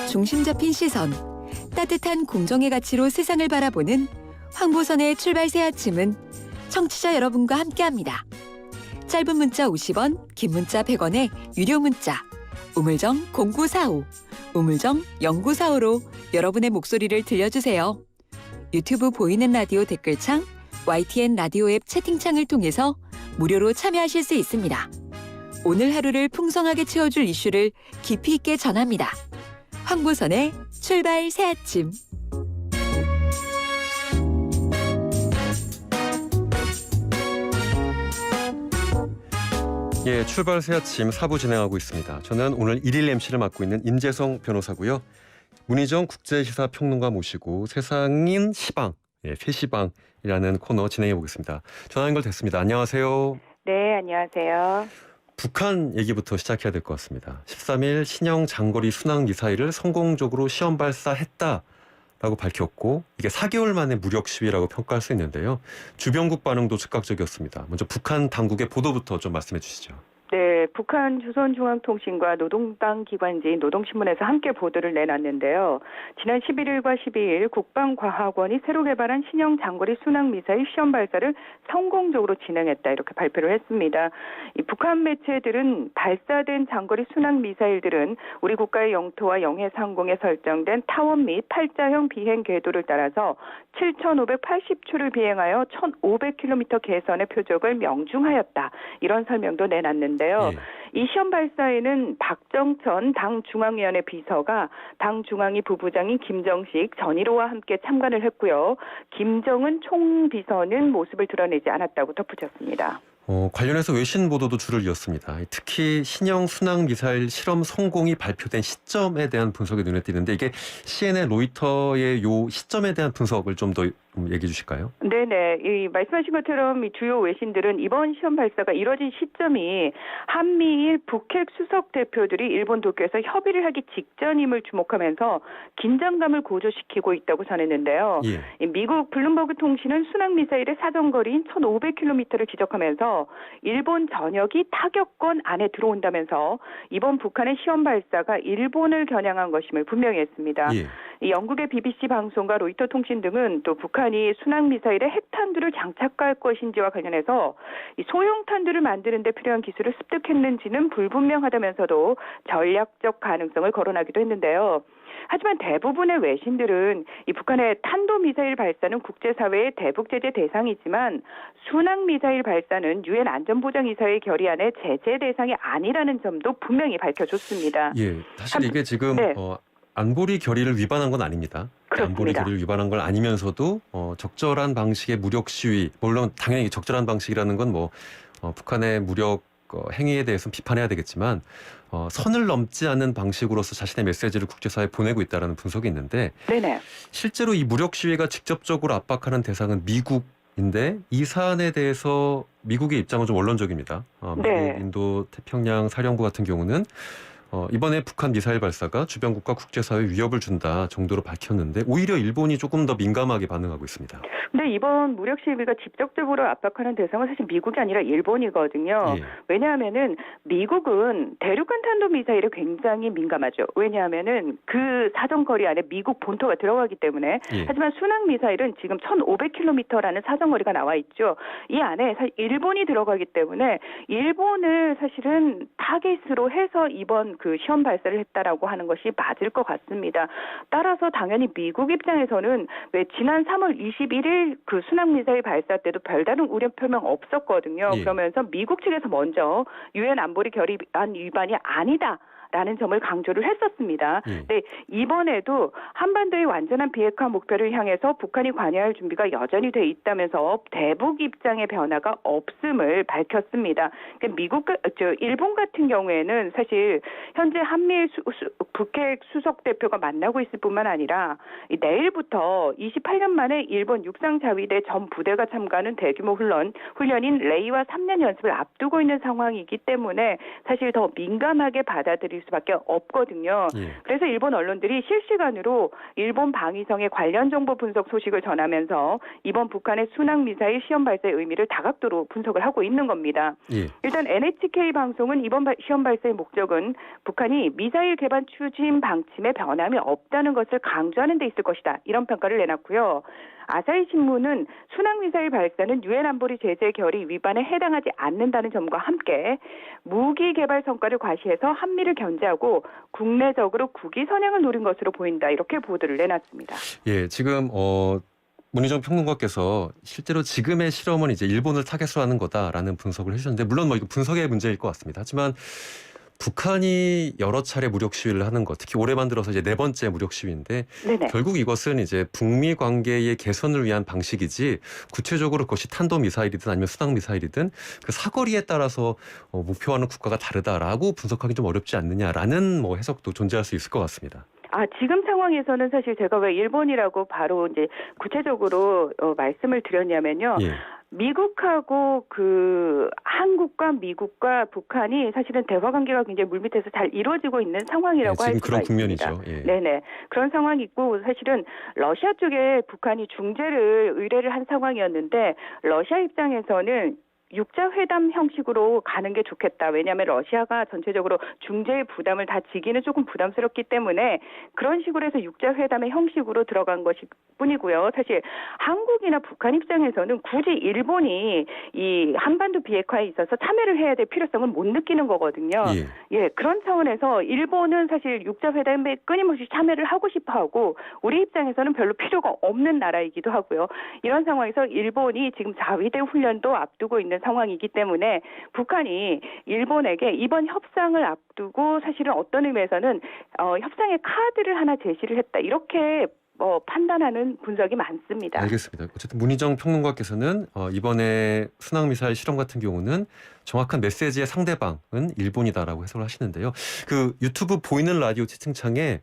중심 잡힌 시선, 따뜻한 공정의 가치로 세상을 바라보는 황보선의 출발 새 아침은 청취자 여러분과 함께합니다. 짧은 문자 50원, 긴 문자 100원에 유료 문자 우물정 0945, 우물정 0945로 여러분의 목소리를 들려주세요. 유튜브 보이는 라디오 댓글창, YTN 라디오 앱 채팅창을 통해서 무료로 참여하실 수 있습니다. 오늘 하루를 풍성하게 채워줄 이슈를 깊이 있게 전합니다. 황보선의 출발 새 아침. 예, 출발 새 아침 4부 진행하고 있습니다. 저는 오늘 1일 MC를 맡고 있는 임재성 변호사고요. 문희정 국제시사평론가 모시고 세상인 시방, 세시방이라는 코너 진행해 보겠습니다. 전화 연결됐습니다. 안녕하세요. 네, 안녕하세요. 북한 얘기부터 시작해야 될 것 같습니다. 13일 신형 장거리 순항 미사일을 성공적으로 시험 발사했다라고 밝혔고 이게 4개월 만에 무력 시위라고 평가할 수 있는데요. 주변국 반응도 즉각적이었습니다. 먼저 북한 당국의 보도부터 좀 말씀해 주시죠. 네, 북한 조선중앙통신과 노동당 기관지인 노동신문에서 함께 보도를 내놨는데요. 지난 11일과 12일 국방과학원이 새로 개발한 신형 장거리 순항미사일 시험 발사를 성공적으로 진행했다 이렇게 발표를 했습니다. 이 북한 매체들은 발사된 장거리 순항미사일들은 우리 국가의 영토와 영해 상공에 설정된 타원 및 팔자형 비행 궤도를 따라서 7,580초를 비행하여 1,500km 계선의 표적을 명중하였다. 이런 설명도 내놨는데요. 이 시험 발사에는 박정천 당 중앙위원회 비서가 당 중앙위 부부장인 김정식 전 1호와 함께 참관을 했고요. 김정은 총비서는 모습을 드러내지 않았다고 덧붙였습니다. 관련해서 외신 보도도 줄을 이었습니다. 특히 신형 순항 미사일 실험 성공이 발표된 시점에 대한 분석이 눈에 띄는데 이게 CNN, 로이터의 요 시점에 대한 분석을 좀 더 얘기해 주실까요? 네네. 이 말씀하신 것처럼 이 주요 외신들은 이번 시험 발사가 이뤄진 시점이 한미일 북핵 수석 대표들이 일본 도쿄에서 협의를 하기 직전임을 주목하면서 긴장감을 고조시키고 있다고 전했는데요. 이 미국 블룸버그 통신은 순항미사일의 사정거리인 1,500km를 지적하면서 일본 전역이 타격권 안에 들어온다면서 이번 북한의 시험 발사가 일본을 겨냥한 것임을 분명히 했습니다. 이 영국의 BBC 방송과 로이터 통신 등은 또 북한이 순항미사일에 핵탄두를 장착할 것인지와 관련해서 이 소형탄두를 만드는 데 필요한 기술을 습득했는지는 불분명하다면서도 전략적 가능성을 거론하기도 했는데요. 하지만 대부분의 외신들은 이 북한의 탄도미사일 발사는 국제사회의 대북 제재 대상이지만 순항미사일 발사는 유엔 안전보장이사회 결의안의 제재 대상이 아니라는 점도 분명히 밝혀줬습니다. 사실 이게 지금 안보리 결의를 위반한 건 아닙니다. 그렇습니다. 안보리 결의를 위반한 걸 아니면서도 적절한 방식의 무력 시위, 물론 당연히 적절한 방식이라는 건 북한의 무력 행위에 대해서는 비판해야 되겠지만 선을 넘지 않는 방식으로서 자신의 메시지를 국제사회에 보내고 있다는 분석이 있는데 실제로 이 무력 시위가 직접적으로 압박하는 대상은 미국인데 이 사안에 대해서 미국의 입장은 좀 원론적입니다. 미국 인도 태평양 사령부 같은 경우는 이번에 북한 미사일 발사가 주변국가 국제사회에 위협을 준다 정도로 밝혔는데 오히려 일본이 조금 더 민감하게 반응하고 있습니다. 근데 이번 무력 시위가 직접적으로 압박하는 대상은 사실 미국이 아니라 일본이거든요. 왜냐하면은 미국은 대륙간 탄도미사일에 굉장히 민감하죠. 왜냐하면은 그 사정거리 안에 미국 본토가 들어가기 때문에. 하지만 순항미사일은 지금 1,500km라는 사정거리가 나와 있죠. 이 안에 사실 일본이 들어가기 때문에 일본을 사실은 타깃으로 해서 이번 그 시험 발사를 했다라고 하는 것이 맞을 것 같습니다. 따라서 당연히 미국 입장에서는 왜 지난 3월 21일 그 순항미사일 발사 때도 별다른 우려 표명 없었거든요. 그러면서 미국 측에서 먼저 유엔 안보리 결의안 위반이 아니다. 라는 점을 강조를 했었습니다. 네, 이번에도 한반도의 완전한 비핵화 목표를 향해서 북한이 관여할 준비가 여전히 돼 있다면서 대북 입장의 변화가 없음을 밝혔습니다. 그러니까 일본 같은 경우에는 사실 현재 한미일 북핵 수석 대표가 만나고 있을 뿐만 아니라 내일부터 28년 만에 일본 육상자위대 전 부대가 참가하는 대규모 훈련인 레이와 3년 연습을 앞두고 있는 상황이기 때문에 사실 더 민감하게 받아들일 수밖에 없거든요. 예. 그래서 일본 언론들이 실시간으로 일본 방위성의 관련 정보 분석 소식을 전하면서 이번 북한의 순항미사일 시험 발사의 의미를 다각도로 분석을 하고 있는 겁니다. 예. 일단 NHK 방송은 이번 시험 발사의 목적은 북한이 미사일 개발 추진 방침에 변함이 없다는 것을 강조하는 데 있을 것이다. 이런 평가를 내놨고요. 아사히 신문은 순항미사일 발사는 유엔 안보리 제재 결의 위반에 해당하지 않는다는 점과 함께 무기 개발 성과를 과시해서 한미를 견제하고 국내적으로 국위 선양을 노린 것으로 보인다. 이렇게 보도를 내놨습니다. 예, 지금 문희정 평론가께서 실제로 지금의 실험은 이제 일본을 타겟으로 하는 거다라는 분석을 해주셨는데 물론 뭐 이거 분석의 문제일 것 같습니다. 하지만 북한이 여러 차례 무력 시위를 하는 것, 특히 올해 만들어서 이제 4번째 무력 시위인데 네네. 결국 이것은 이제 북미 관계의 개선을 위한 방식이지 구체적으로 그것이 탄도 미사일이든 아니면 순항 미사일이든 그 사거리에 따라서 목표하는 국가가 다르다라고 분석하기 좀 어렵지 않느냐라는 뭐 해석도 존재할 수 있을 것 같습니다. 지금 상황에서는 사실 제가 왜 일본이라고 바로 이제 구체적으로 말씀을 드렸냐면요. 예. 미국하고 한국과 미국과 북한이 사실은 대화 관계가 굉장히 물밑에서 잘 이루어지고 있는 상황이라고 네, 할 지금 수가 그런 있습니다. 국면이죠. 예. 네네. 그런 상황이 있고 사실은 러시아 쪽에 북한이 중재를 의뢰를 한 상황이었는데 러시아 입장에서는 육자 회담 형식으로 가는 게 좋겠다. 왜냐하면 러시아가 전체적으로 중재의 부담을 다 지기는 조금 부담스럽기 때문에 그런 식으로 해서 육자 회담의 형식으로 들어간 것일 뿐이고요. 사실 한국이나 북한 입장에서는 굳이 일본이 이 한반도 비핵화에 있어서 참여를 해야 될 필요성을 못 느끼는 거거든요. 예, 그런 차원에서 일본은 사실 육자 회담에 끊임없이 참여를 하고 싶어하고 우리 입장에서는 별로 필요가 없는 나라이기도 하고요. 이런 상황에서 일본이 지금 자위대 훈련도 앞두고 있는 상황이기 때문에 북한이 일본에게 이번 협상을 앞두고 사실은 어떤 의미에서는 협상의 카드를 하나 제시를 했다. 이렇게 판단하는 분석이 많습니다. 알겠습니다. 어쨌든 문희정 평론가께서는 이번에 순항미사일 실험 같은 경우는 정확한 메시지의 상대방은 일본이다라고 해석을 하시는데요. 그 유튜브 보이는 라디오 채팅창에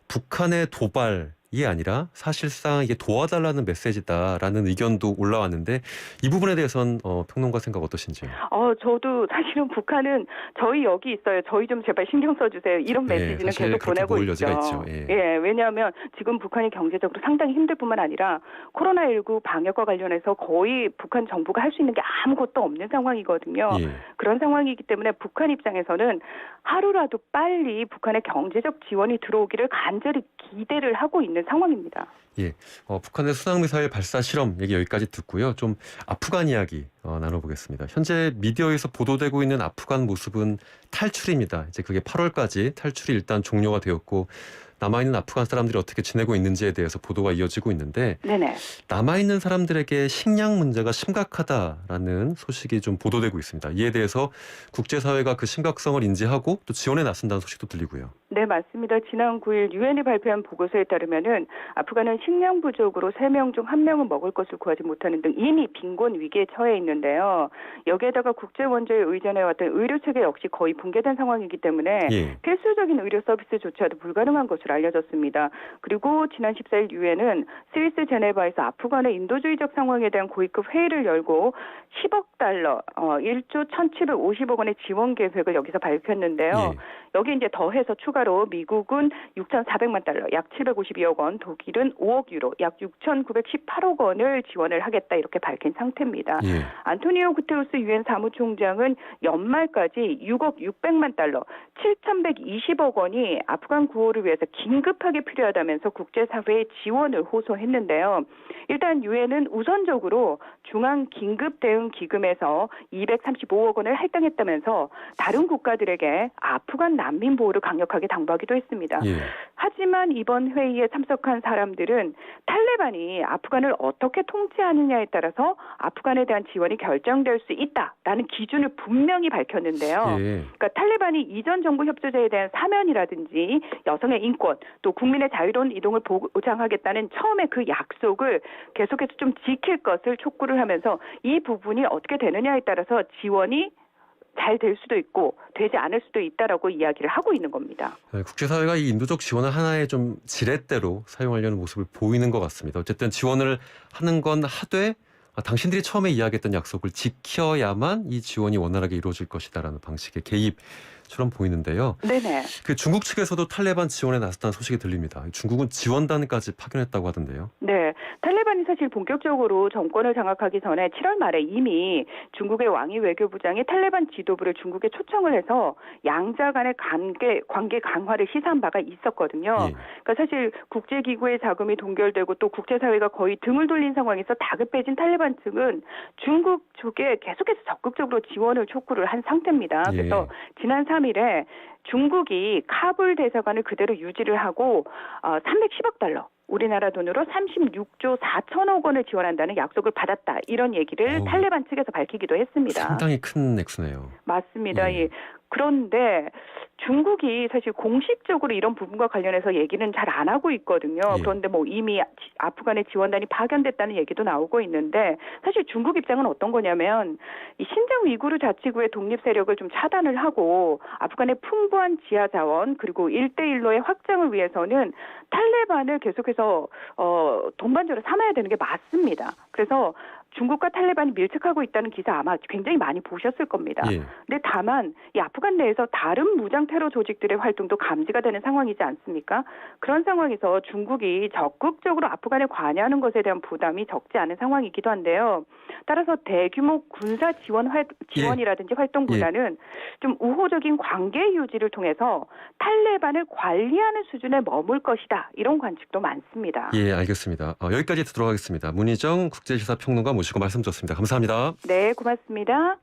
북한의 도발이 아니라 사실상 이게 도와달라는 메시지다라는 의견도 올라왔는데 이 부분에 대해서는 평론가 생각 어떠신지요? 저도 사실은 북한은 저희 여기 있어요. 저희 좀 제발 신경 써주세요. 이런 메시지는 계속 보내고 있죠. 여지가 있죠. 예. 예, 왜냐하면 지금 북한이 경제적으로 상당히 힘들 뿐만 아니라 코로나19 방역과 관련해서 거의 북한 정부가 할 수 있는 게 아무것도 없는 상황이거든요. 예. 그런 상황이기 때문에 북한 입장에서는 하루라도 빨리 북한의 경제적 지원이 들어오기를 간절히 기대를 하고 있는 상황입니다. 예, 북한의 순항미사일 발사 실험 얘기 여기까지 듣고요. 좀 아프간 이야기 나눠보겠습니다. 현재 미디어에서 보도되고 있는 아프간 모습은 탈출입니다. 이제 그게 8월까지 탈출이 일단 종료가 되었고 남아있는 아프간 사람들이 어떻게 지내고 있는지에 대해서 보도가 이어지고 있는데 네네. 남아있는 사람들에게 식량 문제가 심각하다라는 소식이 좀 보도되고 있습니다. 이에 대해서 국제사회가 그 심각성을 인지하고 또 지원에 나선다는 소식도 들리고요. 네, 맞습니다. 지난 9일 유엔이 발표한 보고서에 따르면은 아프간은 식량 부족으로 3명 중 1명은 먹을 것을 구하지 못하는 등 이미 빈곤 위기에 처해 있는데요. 여기에다가 국제원조에 의존해왔던 의료체계 역시 거의 붕괴된 상황이기 때문에 필수적인 의료 서비스조차도 불가능한 것으로 알려졌습니다. 그리고 지난 14일 유엔은 스위스 제네바에서 아프간의 인도주의적 상황에 대한 고위급 회의를 열고 10억 달러, 1조 1,750억 원의 지원 계획을 여기서 밝혔는데요. 여기 이제 더해서 추가로 미국은 6,400만 달러, 약 752억 원, 독일은 5억 유로, 약 6,918억 원을 지원을 하겠다 이렇게 밝힌 상태입니다. 안토니오 구테우스 유엔 사무총장은 연말까지 6억 600만 달러, 7,120억 원이 아프간 구호를 위해서 긴급하게 필요하다면서 국제사회에 지원을 호소했는데요. 일단 유엔은 우선적으로 중앙 긴급 대응 기금에서 235억 원을 할당했다면서 다른 국가들에게 아프간 난민 보호를 강력하게 당부하기도 했습니다. 하지만 이번 회의에 참석한 사람들은 탈레반이 아프간을 어떻게 통치하느냐에 따라서 아프간에 대한 지원이 결정될 수 있다라는 기준을 분명히 밝혔는데요. 그러니까 탈레반이 이전 정부 협조자에 대한 사면이라든지 여성의 인권, 또 국민의 자유로운 이동을 보장하겠다는 처음에 그 약속을 계속해서 좀 지킬 것을 촉구를 하면서 이 부분이 어떻게 되느냐에 따라서 지원이 잘 될 수도 있고 되지 않을 수도 있다라고 이야기를 하고 있는 겁니다. 네, 국제사회가 이 인도적 지원을 하나의 좀 지렛대로 사용하려는 모습을 보이는 것 같습니다. 어쨌든 지원을 하는 건 하되 당신들이 처음에 이야기했던 약속을 지켜야만 이 지원이 원활하게 이루어질 것이다라는 방식의 개입처럼 보이는데요. 네네. 그 중국 측에서도 탈레반 지원에 나섰다는 소식이 들립니다. 중국은 지원단까지 파견했다고 하던데요. 네. 탈레반이 사실 본격적으로 정권을 장악하기 전에 7월 말에 이미 중국의 왕이 외교부장이 탈레반 지도부를 중국에 초청을 해서 양자 간의 관계 강화를 시사한 바가 있었거든요. 예. 그러니까 사실 국제기구의 자금이 동결되고 또 국제사회가 거의 등을 돌린 상황에서 다급해진 탈레반 측은 중국 쪽에 계속해서 적극적으로 지원을 촉구를 한 상태입니다. 예. 그래서 지난 3일에 중국이 카불 대사관을 그대로 유지를 하고 310억 달러, 우리나라 돈으로 36조 4천억 원을 지원한다는 약속을 받았다. 이런 얘기를 탈레반 측에서 밝히기도 했습니다. 상당히 큰 액수네요. 맞습니다. 예. 예. 그런데 중국이 사실 공식적으로 이런 부분과 관련해서 얘기는 잘 안 하고 있거든요. 예. 그런데 뭐 이미 아프간에 지원단이 파견됐다는 얘기도 나오고 있는데 사실 중국 입장은 어떤 거냐면 이 신장 위구르 자치구의 독립 세력을 좀 차단을 하고 아프간의 풍부한 지하 자원 그리고 1대1로의 확장을 위해서는 탈레반을 계속해서 동반자로 삼아야 되는 게 맞습니다. 그래서 중국과 탈레반이 밀착하고 있다는 기사 아마 굉장히 많이 보셨을 겁니다. 예. 근데 다만 이 아프간 내에서 다른 무장 테러 조직들의 활동도 감지가 되는 상황이지 않습니까? 그런 상황에서 중국이 적극적으로 아프간에 관여하는 것에 대한 부담이 적지 않은 상황이기도 한데요. 따라서 대규모 군사 지원이라든지 활동보다는 좀 우호적인 관계 유지를 통해서 탈레반을 관리하는 수준에 머물 것이다. 이런 관측도 많습니다. 예, 알겠습니다. 여기까지 듣도록 하겠습니다. 문희정 국제시사평론가 모시고 말씀 주셨습니다. 감사합니다. 네, 고맙습니다.